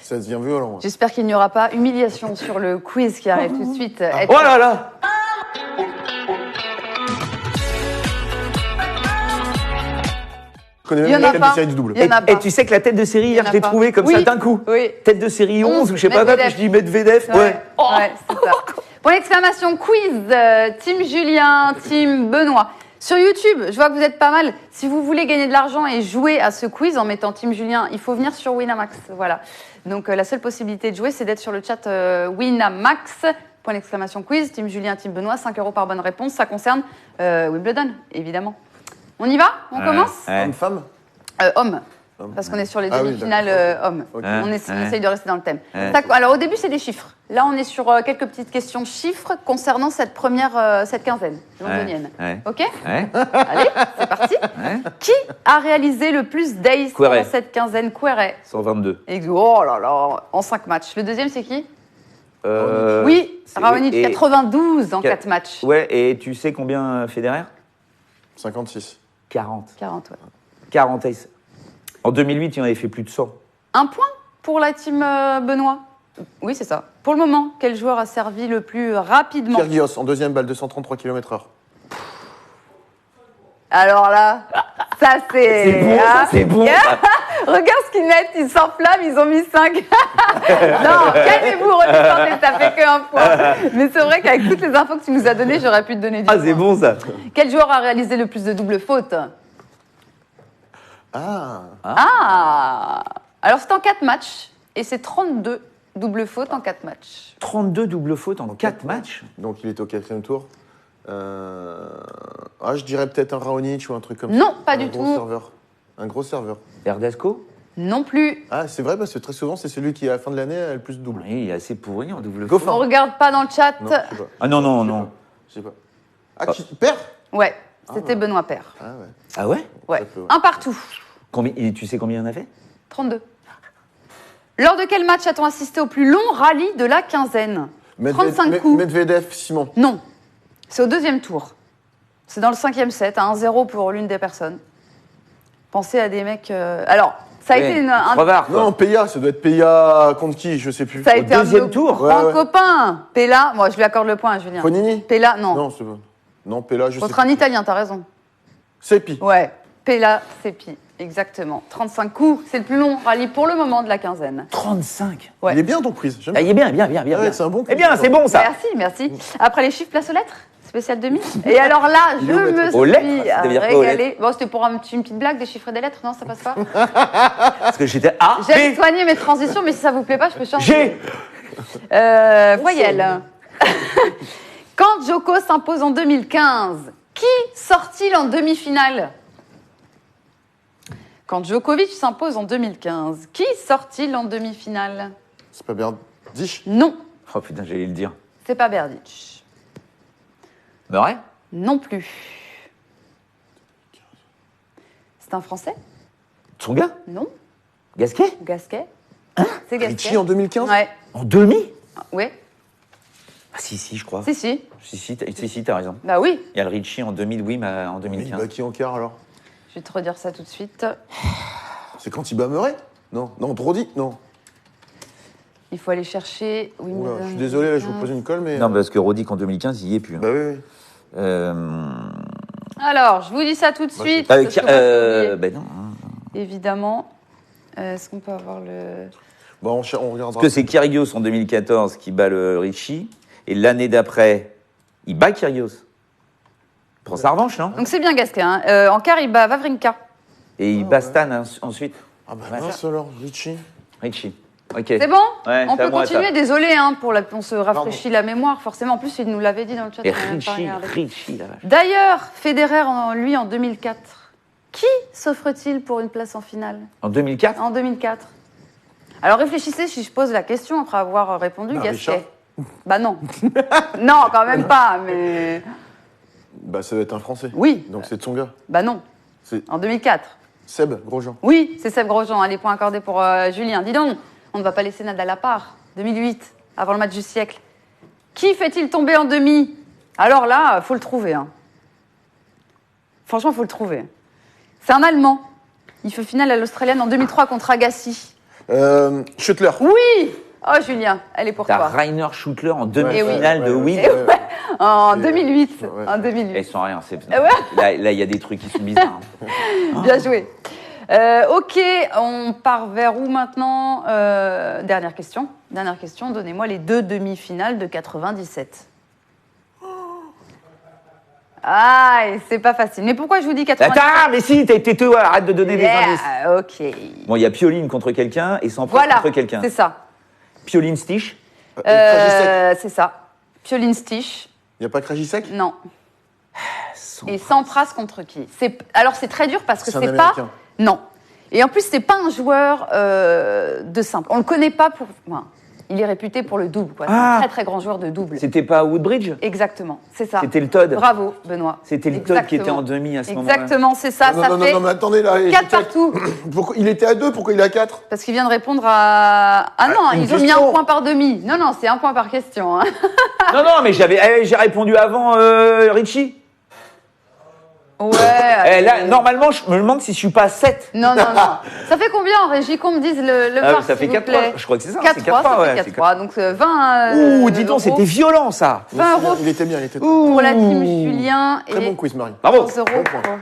ça devient violent. Ouais. J'espère qu'il n'y aura pas humiliation sur le quiz qui arrive tout de suite. Oh là là. Je connais Il y en même a la pas. série du double. Il y en a pas. Et tu sais que la tête de série, Il y hier, en a je l'ai pas. trouvée comme Oui. ça d'un coup. Oui. Tête de série 11 ou je sais pas quoi, puis Medvedev. je dis Medvedev. Ouais. Ouais, c'est ça. Point d'exclamation quiz, team Julien, team Benoît. Sur YouTube, je vois que vous êtes pas mal. Si vous voulez gagner de l'argent et jouer à ce quiz en mettant team Julien, il faut venir sur Winamax. Voilà. Donc la seule possibilité de jouer, c'est d'être sur le chat Winamax. Point d'exclamation quiz, team Julien, team Benoît, 5 € par bonne réponse. Ça concerne Wimbledon, évidemment. On y va? On commence? Ouais. Homme-femme Homme. Parce qu'on est sur les Ah oui, demi-finales d'accord. hommes. Ok. On essaye de rester dans le thème. Ouais. Alors au début, c'est des chiffres. Là, on est sur quelques petites questions chiffres concernant cette quinzaine londonienne. Ouais. Ok? Ouais. Allez, c'est parti. Ouais. Qui a réalisé le plus d'ace Querrey. dans cette quinzaine? Querrey. 122. Oh là là, en 5 matchs. Le deuxième, c'est qui? Oui, c'est- Raonic, et- 92 en 4 matchs. Ouais, et tu sais combien Federer? 56. 40. 40, ouais. 40 aces. En 2008, il en avait fait plus de 100. Un point pour la team Benoît. Oui, c'est ça. Pour le moment, quel joueur a servi le plus rapidement? Kyrgios en deuxième balle, 233 km/h. Alors là, ça c'est... C'est bon, ça, c'est bon. ça. Regarde ce qu'ils mettent, ils s'enflamment, ils ont mis 5. Non, calmez-vous, redescendez, ça fait qu'un point. Mais c'est vrai qu'avec toutes les infos que tu nous as données, j'aurais pu te donner 10 Ah, points. c'est bon ça. Quel joueur a réalisé le plus de doubles fautes? Ah Ah. Alors c'est en 4 matchs, et c'est 32 doubles fautes en 4 matchs. 32 doubles fautes en 4 matchs. Donc il est au 4e tour. Ah, je dirais peut-être un Raonic ou un truc comme ça. Non, pas Un du gros tout. serveur. Un gros serveur. Verdasco? Non plus. Ah, c'est vrai, parce que très souvent, c'est celui qui, à la fin de l'année, a le plus de doubles. Oui, il est assez pourri en double Goffin. faute. On regarde pas dans le chat. Non, je sais pas. Ah non, non, non. Je sais pas. Ah, qui perd Ouais, c'était Benoît Paire. Ah ouais. Ah ouais? Ouais. Ça peut, ouais. Un partout. Et tu sais combien il en a fait? 32. Lors de quel match a-t-on assisté au plus long rallye de la quinzaine? 35 coups. Medvedev, Simon. Non, c'est au deuxième tour. C'est dans le 5e set, à 1-0 pour l'une des personnes. Pensez à des mecs... Alors, ça a été un Crevard, quoi. Non, Peya, ça doit être Peya contre qui, je sais plus. ça a été un deuxième de nos tour. grands Ouais, ouais. copains. Pella, moi je lui accorde le point, Julien. Fonini Pella, non. Non, c'est pas. Non, Pella, je sais Contre plus. un Italien, t'as raison. Seppi. Ouais, Pella, Seppi, exactement. 35 coups, c'est le plus long rallye pour le moment de la quinzaine. 35. Ouais. Il est bien ton quiz. J'aime Ah, il est bien, bien, bien, bien. Ah ouais, bien. c'est un bon Eh bien, quiz. c'est bon ça. Merci, merci. Après les chiffres, place aux lettres. Spécial demi. Et alors là, je Il est au me maître. Aux lettres, suis ça veut dire quoi, aux régalée. Bon, c'était pour une petite blague, déchiffrer des lettres, non, ça passe pas. Parce que j'étais A, J'aime B, soigner mes transitions, mais si ça vous plaît pas, je peux changer. G. Voyelle. Quand Djoko s'impose en 2015, qui sort-il en demi-finale? Quand Djokovic s'impose en 2015, qui sort-il en demi-finale? C'est pas Berdych. Non, Oh putain, j'allais le dire. c'est pas Berdych. Murray? Non plus. C'est un Français? Tsonga? Non. Gasquet? Gasquet? C'est Gasquet. Richie en 2015. Ouais. En demi? Ouais. Ah si, je crois. Si, si. Si, t'as raison. Bah oui. Il y a le Richie en 2000, oui, mais en Oui, 2015. bah, qui en quart alors Je vais te redire ça tout de suite. C'est quand il bat Murray Non, non, Drodi Non. Il faut aller chercher. Oui, Oula, je suis désolé, là, je vous pose une colle, mais. Non, parce que Roddick en 2015, il y est plus. hein. Bah oui, oui. Alors, je vous dis ça tout de suite. Avec, parce que moi, j'ai oublié. ben non. hein. Évidemment. Est-ce qu'on peut avoir le... Bon, on regardera. Parce que c'est Kyrgios en 2014 qui bat le Richie, et l'année d'après, il bat Kyrgios. Il prend sa revanche, non? Donc c'est bien Gasquet. Hein. En quart, il bat Wawrinka. Et il bat Stan ensuite. Ah bah Ouais, mince alors, Richie. Richie. Ok. C'est bon? Ouais, On c'est à peut moi, continuer, ça. désolé, hein, on se rafraîchit la mémoire, forcément. En plus, il nous l'avait dit dans le chat. Et on a même pas regardé. Richie, la vache. D'ailleurs, Federer, lui, en 2004, qui s'offre-t-il pour une place en finale? En 2004? En 2004. Alors réfléchissez si je pose la question après avoir répondu Bah, Gasquet. Richard. Bah non. Non, quand même pas, mais... Bah, ça doit être un Français. Oui. Donc c'est Tsonga. Bah non. C'est En 2004. Seb Grosjean. Oui, c'est Seb Grosjean. Allez, point accordé pour Julien. Dis donc, on ne va pas laisser Nadal à part. 2008, avant le match du siècle. Qui fait-il tomber en demi? Alors là, faut le trouver. Hein. Franchement, faut le trouver. C'est un Allemand. Il fait finale à l'Australienne en 2003 contre Agassi. Schuttler. Oui. Oh, Julien, elle est pour T'as toi. Rainer Schuttler en demi-finale de Wimbledon. Et ouais, en C'est- 2008. ouais. En Ils 2008. sont rien. Ouais. Là, il y a des trucs qui sont bizarres. Bien joué. Ok, on part vers où maintenant? Dernière question. Dernière question, donnez-moi les 2 demi-finales de 97. Ah, et c'est pas facile. Mais pourquoi je vous dis 97? Attends, mais si, t'es têteux, arrête de donner des indices. Yeah, ok. Bon, il y a Pioline contre quelqu'un et Sampras Voilà, contre quelqu'un. c'est ça. Pioline Stich. Krajicek. C'est ça. Pioline Stich, Il n'y a pas Krajicek? non. Et Sampras contre qui? Alors c'est très dur parce que C'est un c'est pas... Américain. Non. Et en plus, c'est pas un joueur de simple. On le connaît pas pour... Enfin, il est réputé pour le double, quoi. C'est Ah. un très très grand joueur de double. C'était pas Woodbridge? Exactement, c'est ça. C'était le Todd. Bravo, Benoît. C'était le Todd qui était Exactement. en demi à ce moment-là. Exactement, c'est ça. Non, Ça non, non, fait non, mais attendez là. 4 partout. Pourquoi il était à 2, pourquoi il est à 4? Parce qu'il vient de répondre à... Ah non, une ils ont mis question. un point par demi. Non, non, c'est un point par question. Hein. Non, non, mais j'ai répondu avant Richie. Ouais. Là, normalement, je me demande si je suis pas à 7. Non, non, non. Ça fait combien en régie qu'on me dise le Ah, VAR, ça fait s'il vous 4-3. plaît. Je crois que c'est ça. 4-3, c'est 4-3, ça ouais, fait c'est 4-3. Donc 20 Ouh, dis donc, euros c'était violent ça. 20 euros Il était bien, il était pour la team Ouh. Julien et très bon quiz, Marie. Bravo. 15 euros Bon point. pour...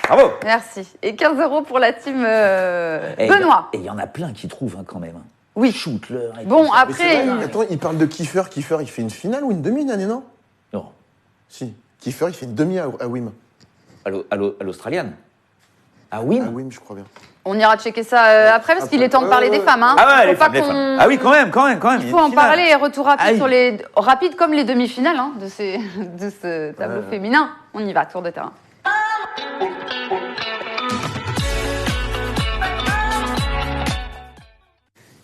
Bravo. Merci. Et 15 euros pour la team Et Benoît. Et il y en a plein qui trouvent quand même. Oui. Schuttler. et Bon, tout ça. Mais c'est après... vrai, attends, il parle de Kiefer. Kiefer, il fait une finale ou une demi une année, non? Non, Si. Kiefer, il fait une demi à Wim. à l'Australienne. Ah oui. À Wim, je crois bien. On ira checker ça après parce qu'il est temps de parler des femmes. Hein. Ah ouais, Faut les pas femmes, les qu'on- femmes. Ah oui, quand même. Il faut en parler et retour rapide Aïe. sur les rapide comme les demi-finales hein, de ce tableau féminin. On y va, tour de terrain.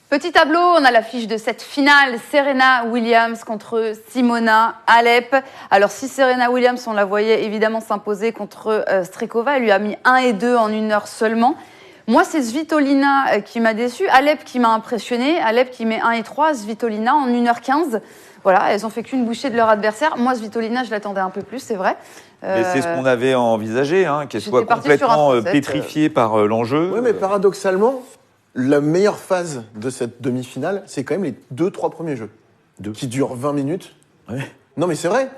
Petit tableau, on a l'affiche de cette finale, Serena Williams contre Simona Halep. Alors si Serena Williams, on la voyait évidemment s'imposer contre Strikova, elle lui a mis 1 et 2 en 1 heure seulement. Moi, c'est Svitolina qui m'a déçue, Halep qui m'a impressionné, Halep qui met 1 et 3, Svitolina en 1h15. Voilà, elles ont fait qu'une bouchée de leur adversaire. Moi, Svitolina, je l'attendais un peu plus, c'est vrai. Mais c'est ce qu'on avait envisagé, hein, qu'elle j'étais soit partie sur un complètement concept, pétrifiée par l'enjeu. Oui, mais paradoxalement, la meilleure phase de cette demi-finale, c'est quand même les 2-3 premiers jeux. Qui durent 20 minutes. Ouais. Non, mais c'est vrai.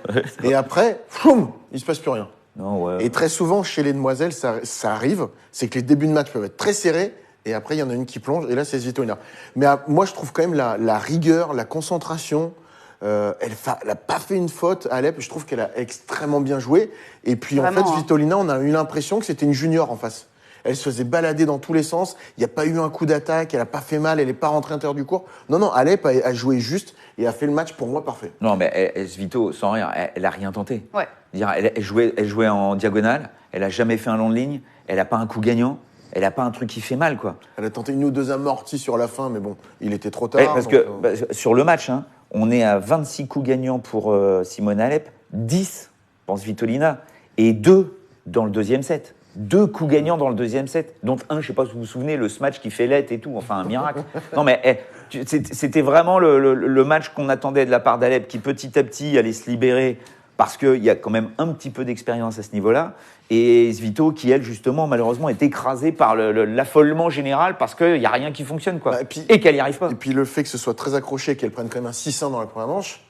Et après, floum, il se passe plus rien. Non, ouais. Et très souvent, chez les demoiselles, ça arrive. C'est que les débuts de match peuvent être très serrés. Et après, il y en a une qui plonge. Et là, c'est Svitolina. Mais moi, je trouve quand même la rigueur, la concentration. Elle n'a pas fait une faute à Alep. Je trouve qu'elle a extrêmement bien joué. Et puis, Vraiment, en fait, hein. Svitolina, on a eu l'impression que c'était une junior en face. Elle se faisait balader dans tous les sens. Il n'y a pas eu un coup d'attaque. Elle n'a pas fait mal. Elle n'est pas rentrée à l'intérieur du court. Non, non, Alep a joué juste et a fait le match pour moi parfait. Non, mais Svito, sans rien, elle a rien tenté. Ouais. Dire, elle jouait en diagonale, elle a jamais fait un long de ligne, elle a pas un coup gagnant, elle a pas un truc qui fait mal, quoi. Elle a tenté une ou deux amorties sur la fin, mais bon, il était trop tard. Parce que sur le match, hein, on est à 26 coups gagnants pour Simone Halep, 10 pour Svitolina et 2 dans le deuxième set. 2 coups gagnants dans le deuxième set, dont un, je sais pas si vous vous souvenez, le smash qui fait let et tout, enfin un miracle. Non mais c'était vraiment le match qu'on attendait de la part d'Halep, qui petit à petit allait se libérer parce qu'il y a quand même un petit peu d'expérience à ce niveau-là. Et Svito, qui elle, justement, malheureusement, est écrasée par l'affolement général parce qu'il n'y a rien qui fonctionne, quoi. Bah, et puis- et qu'elle n'y arrive pas. Et puis le fait que ce soit très accroché, qu'elle prenne quand même un 6-1 dans la première manche,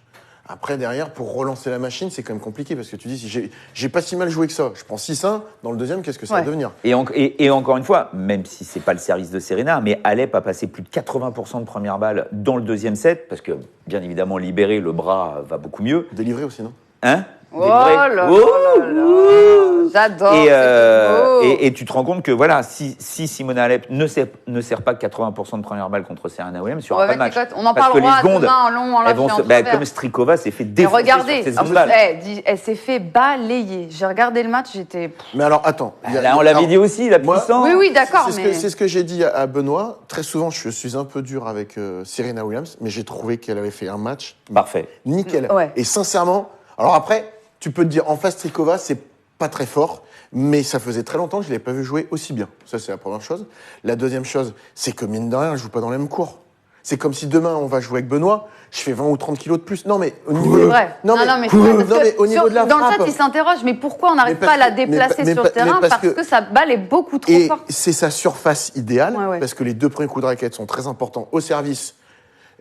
après derrière, pour relancer la machine, c'est quand même compliqué parce que tu dis, si j'ai pas si mal joué que ça, je prends 6-1, dans le deuxième, qu'est-ce que ça va Ouais. devenir? Et encore une fois, même si c'est pas le service de Serena, mais Halep a passé plus de 80% de première balle dans le deuxième set, parce que, bien évidemment, libéré, le bras va beaucoup mieux. Délivré aussi, non? Hein? Oh Délivré. là là Ouh, là là. J'adore. Et tu te rends compte que voilà, si Simona Halep ne sert pas 80% de première balle contre Serena Williams, il n'y aura pas de match. On en Parce que parlera les secondes, demain en long, en large et en travers. comme Strikova s'est fait défoncer regardez, sur ses secondes balles. elle s'est fait balayer. J'ai regardé le match, j'étais... Mais alors, attends. Là, on l'avait dit aussi, la puissance. Oui, d'accord, C'est ce que j'ai dit à Benoît. Très souvent, je suis un peu dur avec Serena Williams, mais j'ai trouvé qu'elle avait fait un match Parfait. nickel. Ouais. Et sincèrement, alors après, tu peux te dire, en face, Strikova, c'est pas très fort, mais ça faisait très longtemps que je ne l'avais pas vu jouer aussi bien. Ça, c'est la première chose. La deuxième chose, c'est que mine de rien, elle joue pas dans le même cours. C'est comme si demain, on va jouer avec Benoît, je fais 20 ou 30 kilos de plus. Non, mais au niveau C'est vrai. Non, mais au niveau de la dans le frappe. chat, ils s'interrogent, mais pourquoi on n'arrive Mais pas à la parce que- déplacer mais sur pa- le terrain mais parce que sa balle est beaucoup trop Et forte. c'est sa surface idéale, Ouais. parce que les deux premiers coups de raquette sont très importants au service.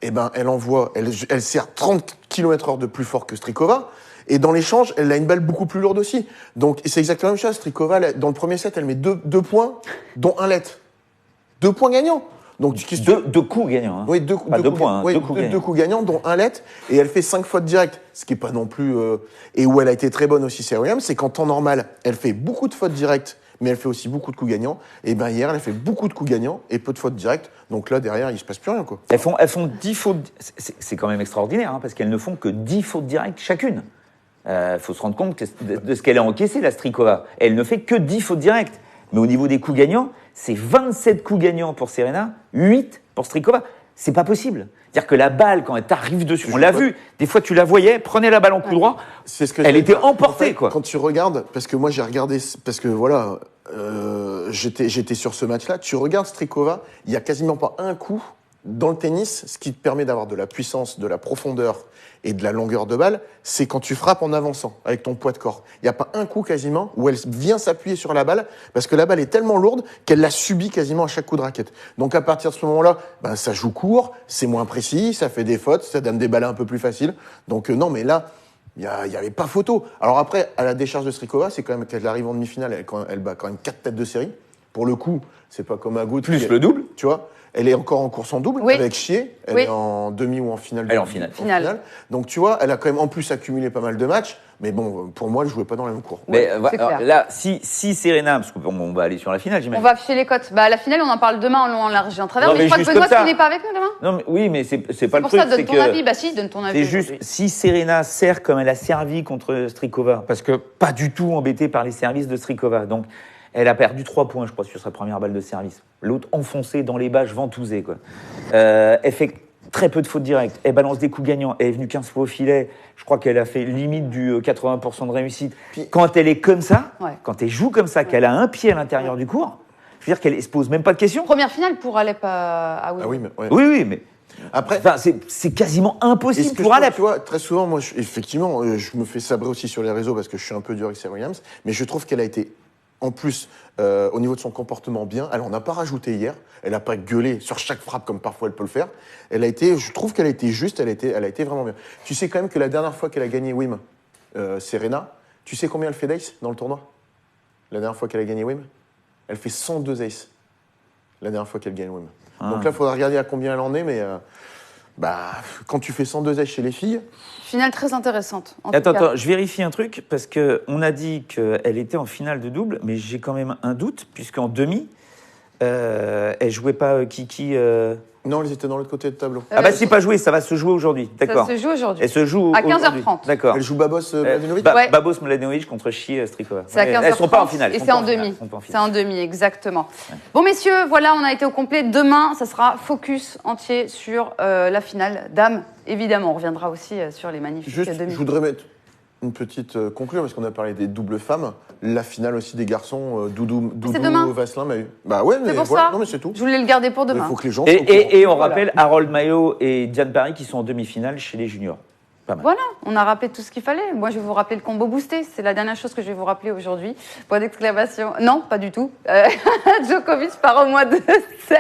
Eh ben, elle sert 30 km/h de plus fort que Strikova. Et dans l'échange, elle a une balle beaucoup plus lourde aussi. Donc, c'est exactement la même chose. Strikova, dans le premier set, elle met deux points, dont un let. 2 points gagnants. Donc, Deux coups gagnants. Hein. oui, deux coups gagnants, dont un let, et elle fait 5 fautes directes. Ce qui est pas non plus. Et où elle a été très bonne aussi, Serena Williams, c'est qu'en temps normal, elle fait beaucoup de fautes directes, mais elle fait aussi beaucoup de coups gagnants. Et bien hier, elle a fait beaucoup de coups gagnants et peu de fautes directes. Donc là, derrière, il se passe plus rien, quoi. Elles font 10 fautes. C'est quand même extraordinaire, hein, parce qu'elles ne font que 10 fautes directes chacune. Faut se rendre compte de ce qu'elle a encaissé, la Strikova. Elle ne fait que 10 fautes directes. Mais au niveau des coups gagnants, c'est 27 coups gagnants pour Serena, 8 pour Strikova. C'est pas possible. C'est-à-dire que la balle, quand elle t'arrive dessus, on l'a vu, des fois tu la voyais, prenez la balle en coup droit, C'est ce que elle était emportée, en fait, quoi. Quand tu regardes, parce que moi j'ai regardé, parce que voilà, j'étais sur ce match-là, tu regardes Strikova, il n'y a quasiment pas un coup dans le tennis, ce qui te permet d'avoir de la puissance, de la profondeur et de la longueur de balle, c'est quand tu frappes en avançant, avec ton poids de corps. Il n'y a pas un coup quasiment où elle vient s'appuyer sur la balle, parce que la balle est tellement lourde qu'elle la subit quasiment à chaque coup de raquette. Donc à partir de ce moment-là, ben, ça joue court, c'est moins précis, ça fait des fautes, ça donne des balles un peu plus faciles. Donc non, mais là, il n'y avait pas photo. Alors après, à la décharge de Strikova, c'est quand même qu'elle arrive en demi-finale, elle bat quand même 4 têtes de série. Pour le coup, c'est pas comme Agut. Plus le double. Tu vois, elle est encore en course en double Oui. avec Chier. Elle Oui. est en demi ou en finale. Elle est en finale. Finale. Donc tu vois, elle a quand même en plus accumulé pas mal de matchs. Mais bon, pour moi, elle jouait pas dans le même cours. Mais c'est clair. là, si Serena, parce qu'on va aller sur la finale, On j'imagine. va afficher les cotes. Bah, la finale, on en parle demain en long, en large et en travers. Non, mais mais je crois que juste Benoît, comme ça. tu n'es pas avec nous demain. Non, mais, oui, mais c'est pas C'est le pour truc. ça, donne c'est ton que avis. Bah si, donne ton avis. c'est juste, aujourd'hui. si Serena sert comme elle a servi contre Strikova, parce que pas du tout embêtée par les services de Strikova, donc elle a perdu 3 points, je crois, sur sa première balle de service. L'autre enfoncée dans les bâches, ventousée, quoi. Elle fait très peu de fautes directes. Elle balance des coups gagnants. Elle est venue 15 fois au filet. Je crois qu'elle a fait limite du 80% de réussite. Puis- Quand elle est comme ça, Ouais. quand elle joue comme ça, qu'elle a un pied à l'intérieur du court, je veux dire qu'elle se pose même pas de questions. Première finale pour Alep à Ah oui, mais ouais. Oui, mais Après, enfin, c'est quasiment et ce impossible que pour je trouve, Alep. tu vois, très souvent, moi, effectivement, je me fais sabrer aussi sur les réseaux parce que je suis un peu dur avec Serena Williams, mais je trouve qu'elle a été, en plus, au niveau de son comportement bien, elle en a pas rajouté hier, elle n'a pas gueulé sur chaque frappe comme parfois elle peut le faire. Je trouve qu'elle a été juste, elle a été vraiment bien. Tu sais quand même que la dernière fois qu'elle a gagné Wim, Serena, tu sais combien elle fait d'ace dans le tournoi? La dernière fois qu'elle a gagné Wim, elle fait 102 aces. La dernière fois qu'elle gagne Wim. Donc là, il faudra regarder à combien elle en est, mais quand tu fais 102 aces chez les filles, Finale très intéressante. En tout Attends, cas. je vérifie un truc, parce qu'on a dit qu'elle était en finale de double, mais j'ai quand même un doute, puisqu'en demi, elle jouait pas Kiki. non, elles étaient dans l'autre côté du tableau. Ah bah c'est pas joué, ça va se jouer aujourd'hui, d'accord. Ça se joue aujourd'hui. Elle se joue À aujourd'hui. 15h30. D'accord. Elle joue Babos Mladenovic. Ouais. Babos Mladenovic contre Chi Strikova. C'est à 15h30. Elles sont pas en finale. Et elles sont c'est pas en finale, demi. elles sont pas en C'est finale. en demi, exactement. Bon, messieurs, voilà, on a été au complet. Demain, ça sera focus entier sur la finale. Dames, évidemment, on reviendra aussi sur les magnifiques Juste, demi. je voudrais mettre une petite conclusion, parce qu'on a parlé des doubles femmes. La finale aussi des garçons, Doudou demain. Vasselin m'a eu. Bah ouais, mais C'est pour voilà. ça. Non, mais c'est tout. Je voulais le garder pour Il demain. faut que les gens soient au courant. Et on Voilà. rappelle Harold Mayo et Diane Paris qui sont en demi-finale chez les juniors. Pas mal. Voilà, on a rappelé tout ce qu'il fallait. Moi, je vais vous rappeler le combo boosté. C'est la dernière chose que je vais vous rappeler aujourd'hui. Point d'exclamation. Non, pas du tout. Djokovic part au mois de 7.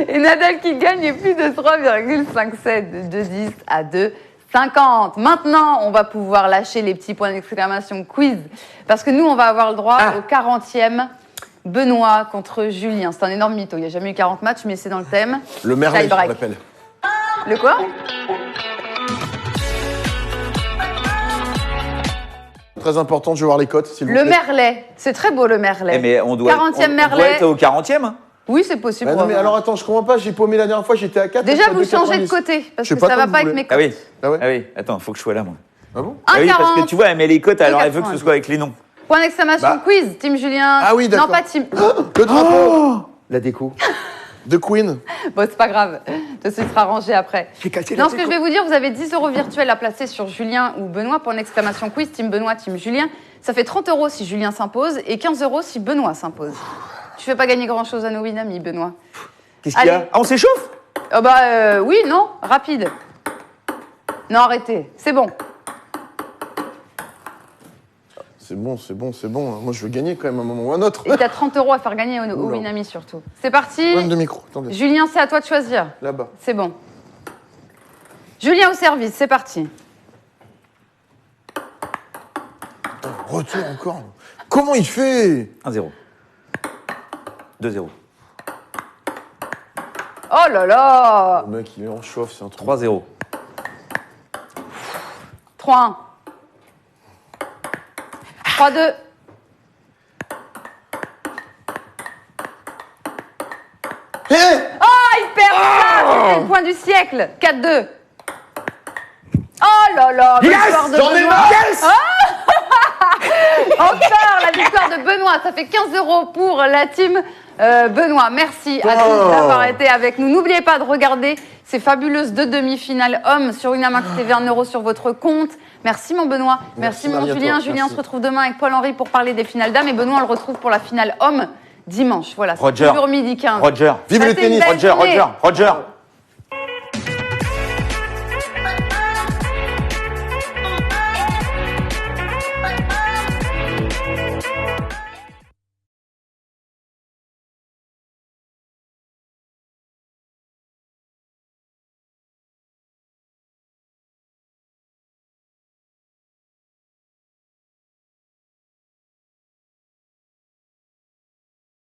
Et Nadal qui gagne plus de 3,57 de 2,10 à 2,50. Maintenant, on va pouvoir lâcher les petits points d'exclamation quiz. Parce que nous, on va avoir le droit au 40e Benoît contre Julien. C'est un énorme mytho. Il n'y a jamais eu 40 matchs, mais c'est dans le thème. Le merveille, on Tie-break. l'appelle. Le quoi? très importante, je vais voir les cotes, s'il vous Le plaît. Merlet, c'est très beau le Merlet. Eh, mais on doit, 40e on doit Merlet. être au 40e. Hein. Oui, c'est possible. Bah non, mais probablement. alors attends, je comprends pas, j'ai paumé la dernière fois, j'étais à 4. Déjà, j'étais à vous changez de 2,90. côté, parce Je sais que pas ça va comme pas vous avec mes Ah cotes. oui. Ah ouais Ah oui. Attends, faut que je sois là, moi. Ah bon Ah oui, parce 1,40. que tu vois, elle met les cotes, alors elle veut que ce 1,90. soit avec les noms. Point d'exclamation Bah. quiz, Team Julien. Ah oui, d'accord. Non, pas Team. Le drapeau La déco. de Queen. Bon, c'est pas grave. Ça se sera rangé après. J'ai cassé Non, ce que je vais vous dire, vous avez 10 € virtuels à placer sur Julien ou Benoît. Point d'exclamation quiz, Team Benoît, Team Julien. Ça fait 30 € si Julien s'impose et 15 € si Benoît s'impose. Tu fais pas gagner grand-chose à nos Winamis, Benoît. Qu'est-ce qu'il y a? Allez. Ah, on s'échauffe? Oh bah oui, non, rapide. Non, arrêtez, c'est bon. C'est bon, c'est bon, c'est bon. Moi, je veux gagner quand même à un moment ou à un autre. Et t'as 30 € à faire gagner aux Oula. Winamis surtout. C'est parti. Problème de micro, attendez. Julien, c'est à toi de choisir. Là-bas. C'est bon. Julien au service, c'est parti. Retour encore. Comment il fait 1-0. 2-0. Oh là là. Le mec, il est en chauffe, c'est un truc. 3-0. 3-1. 3-2. Hé Ah, il perd ça. C'est le point du siècle. 4-2. Oh là là. Victoire de J'en ai Benoît. marre Encore la victoire de Benoît. Ça fait 15 € pour la team Benoît. Merci à tous d'avoir été avec nous. N'oubliez pas de regarder ces fabuleuses 2 demi-finales hommes sur Winamax TV, 1 € sur votre compte. Merci mon Benoît. Merci mon Marie, à Julien. toi. Julien Merci. se retrouve demain avec Paul-Henri pour parler des finales dames. Et Benoît, on le retrouve pour la finale homme dimanche. Voilà, c'est Roger. toujours midi 15. Roger. Vive le Passez une tennis. belle Roger, journée. Roger, Roger.